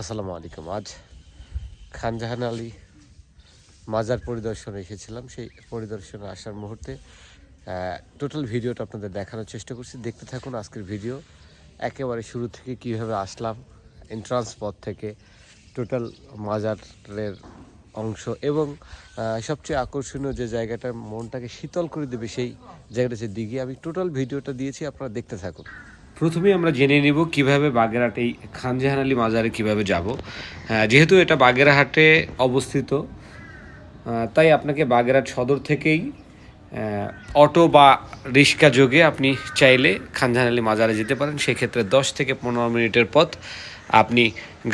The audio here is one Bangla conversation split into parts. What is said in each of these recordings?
আসসালামু আলাইকুম। আজ খানজাহান আলী মাজার পরিদর্শনে এসেছিলাম। সেই পরিদর্শনে আসার মুহূর্তে টোটাল ভিডিওটা আপনাদের দেখানোর চেষ্টা করছি। দেখতে থাকুন আজকের ভিডিও। একেবারে শুরু থেকে কীভাবে আসলাম, এন্ট্রান্স পথ থেকে টোটাল মাজারের অংশ এবং সবচেয়ে আকর্ষণীয় যে জায়গাটা মনটাকে শীতল করে দেবে সেই জায়গাটা হচ্ছে দিঘি। আমি টোটাল ভিডিওটা দিয়েছি, আপনারা দেখতে থাকুন। প্রথমেই আমরা জেনে নিব কিভাবে বাগেরহাট এই খানজাহান আলী মাজারে কিভাবে যাব। যেহেতু এটা বাগেরহাটে অবস্থিত, তাই আপনাকে বাগেরহাট সদর থেকেই অটো বা রিক্সা যোগে আপনি চাইলে খানজাহান আলী মাজারে যেতে পারেন। সেক্ষেত্রে 10 থেকে 15 মিনিটের পথ আপনি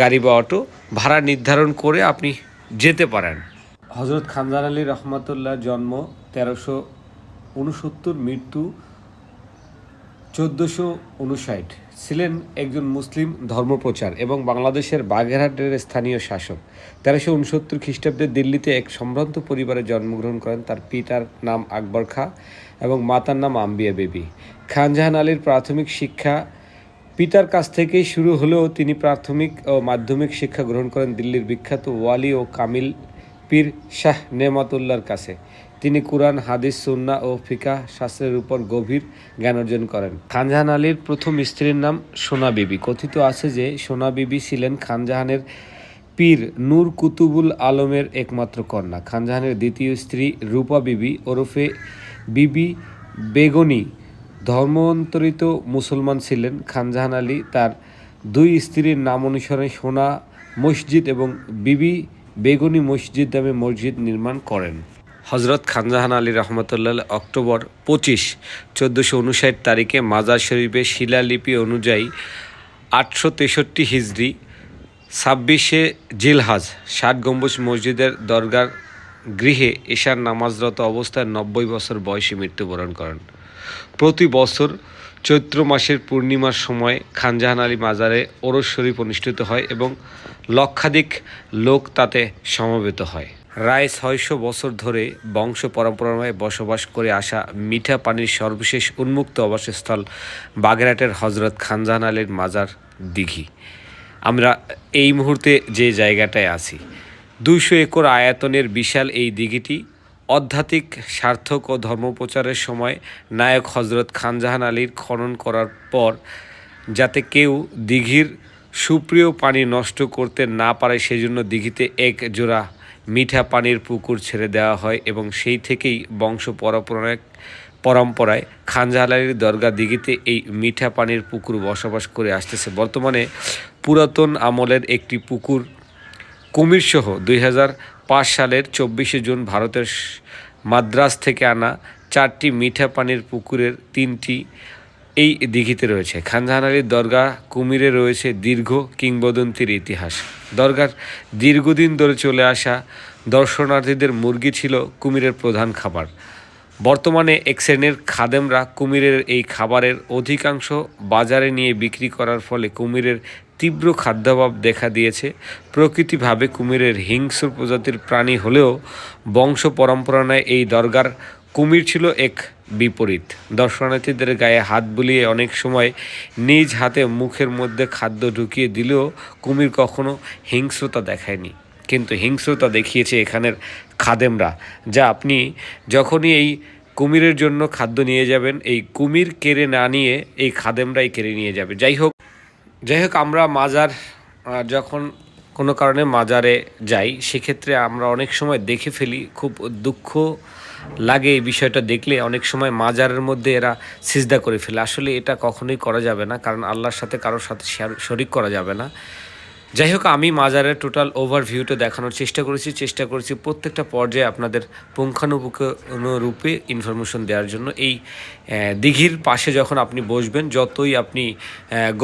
গাড়ি বা অটো ভাড়া নির্ধারণ করে আপনি যেতে পারেন। হজরত খানজাহান আলী রহমতুল্লাহ জন্ম 1369, মৃত্যু 1459, ছিলেন একজন মুসলিম ধর্মপ্রচার এবং বাংলাদেশের বাগেরহাটের স্থানীয় শাসক। 1369 খ্রিস্টাব্দে দিল্লিতে এক সম্ভ্রান্ত পরিবারে জন্মগ্রহণ করেন। তার পিতার নাম আকবর খাঁ এবং মাতার নাম আম্বিয়া বিবি। খানজাহান আলীর প্রাথমিক শিক্ষা পিতার কাছ থেকেই শুরু হলেও তিনি প্রাথমিক ও মাধ্যমিক শিক্ষা গ্রহণ করেন দিল্লির বিখ্যাত ওয়ালি ও কামিল পীর শাহ নেমাতুল্লাহর কাছে। তিনি কুরআন, হাদিস, সুন্নাহ ও ফিকাহ শাস্ত্রের উপর গভীর জ্ঞান অর্জন করেন। খানজাহান আলীর প্রথম স্ত্রীর নাম সোনা বিবি। কথিত আছে যে সোনা বিবি ছিলেন খানজাহানের পীর নূর কুতুবুল আলমের একমাত্র কন্যা। খানজাহানের দ্বিতীয় স্ত্রী রূপা বিবি ওরফে বিবি বেগনি ধর্মান্তরিত মুসলমান ছিলেন। খানজাহান আলী তার দুই স্ত্রীর নাম অনুসারে সোনা মসজিদ এবং বিবি বেগনি মসজিদ নামে মসজিদ নির্মাণ করেন। হজরত খানজাহান আলী রহমতুল্লাহ অক্টোবর 25, 1459 তারিখে মাজার শরীফে শিলালিপি অনুযায়ী 863 হিজরি 26শে জিলহজ 60 গম্বুজ মসজিদের দরগার গৃহে এশার নামাজরত অবস্থায় 90 বছর বয়সে মৃত্যুবরণ করেন। প্রতি বছর চৈত্র মাসের পূর্ণিমার সময় খানজাহান আলী মাজারে ওরস শরীফ অনুষ্ঠিত হয় এবং লক্ষাধিক লোক তাতে সমবেত হয়। প্রায় 600 বছর ধরে বংশ পরম্পরায় বসবাস করে আসা মিঠা পানির সর্বশেষ উন্মুক্ত আবাসস্থল বাগেরহাটের হজরত খানজাহান আলীর মাজার দিঘি। আমরা এই মুহূর্তে যে জায়গাটায় আছি, 200 একর আয়তনের বিশাল এই দিঘিটি আধ্যাত্মিক সার্থক ও ধর্মপ্রচারের সময় নায়ক হজরত খানজাহান আলীর খনন করার পর যাতে কেউ দিঘির সুপ্রিয় পানি নষ্ট করতে না পারে সেজন্য দিঘিতে এক জোড়া মিঠা পানির পুকুর ছেড়ে দেওয়া হয় এবং সেই থেকেই বংশ পরম্পরায় খানজাহান আলীর দরগা দিঘিতে এই মিঠা পানির পুকুর বসবাস করে আসতেছে। বর্তমানে পুরাতন আমলের একটি পুকুর কুমিরসহ 2005 সালের 24শে জুন ভারতের মাদ্রাজ থেকে আনা 4টি মিঠা পানির পুকুরের 3টি এই দিঘিতে রয়েছে। খানজাহান আলীর দরগা কুমিরে রয়েছে দীর্ঘ কিংবদন্তির ইতিহাস। দরগার দীর্ঘদিন ধরে চলে আসা দর্শনার্থীদের মুরগি ছিল কুমিরের প্রধান খাবার। বর্তমানে এক শ্রেণীর খাদেমরা কুমিরের এই খাবারের অধিকাংশ বাজারে নিয়ে বিক্রি করার ফলে কুমিরের তীব্র খাদ্যাভাব দেখা দিয়েছে। প্রকৃতিভাবে কুমিরের হিংস্র প্রজাতির প্রাণী হলেও বংশ পরম্পরায় এই দরগার কুমির ছিল এক বিপরীত। দর্শনার্থীদের গায়ে হাত বুলিয়ে অনেক সময় নিজ হাতে মুখের মধ্যে খাদ্য ঢুকিয়ে দিলেও কুমির কখনো হিংস্রতা দেখায়নি, কিন্তু হিংস্রতা দেখিয়েছে এখানের খাদেমরা, যা আপনি যখনই এই কুমিরের জন্য খাদ্য নিয়ে যাবেন এই কুমির কেড়ে না নিয়ে এই খাদেমরাই কেড়ে নিয়ে যাবে। যাই হোক আমরা মাজার যখন কোনো কারণে মাজারে যাই সেক্ষেত্রে আমরা অনেক সময় দেখে ফেলি, খুব দুঃখ লাগে এই বিষয়টা দেখলে। অনেক সময় মাজারের মধ্যে এরা সিজদা করে ফেলে। আসলে এটা কখনোই করা যাবে না, কারণ আল্লাহর সাথে কারোর সাথে শরিক করা যাবে না। যাই হোক আমি মাজারের টোটাল ওভারভিউটা দেখানোর চেষ্টা করেছি প্রত্যেকটা পর্যায়ে আপনাদের পুঙ্খানুপুঙ্খরূপে ইনফরমেশন দেওয়ার জন্য। এই দিঘির পাশে যখন আপনি বসবেন, যতই আপনি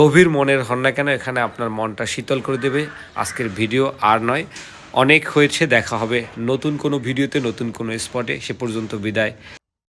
গভীর মনের হন না কেন, এখানে আপনার মনটা শীতল করে দেবে। আজকের ভিডিও আর নয়, অনেক হয়েছে। দেখা হবে নতুন কোনো ভিডিওতে, নতুন কোনো স্পটে। সে পর্যন্ত বিদায়।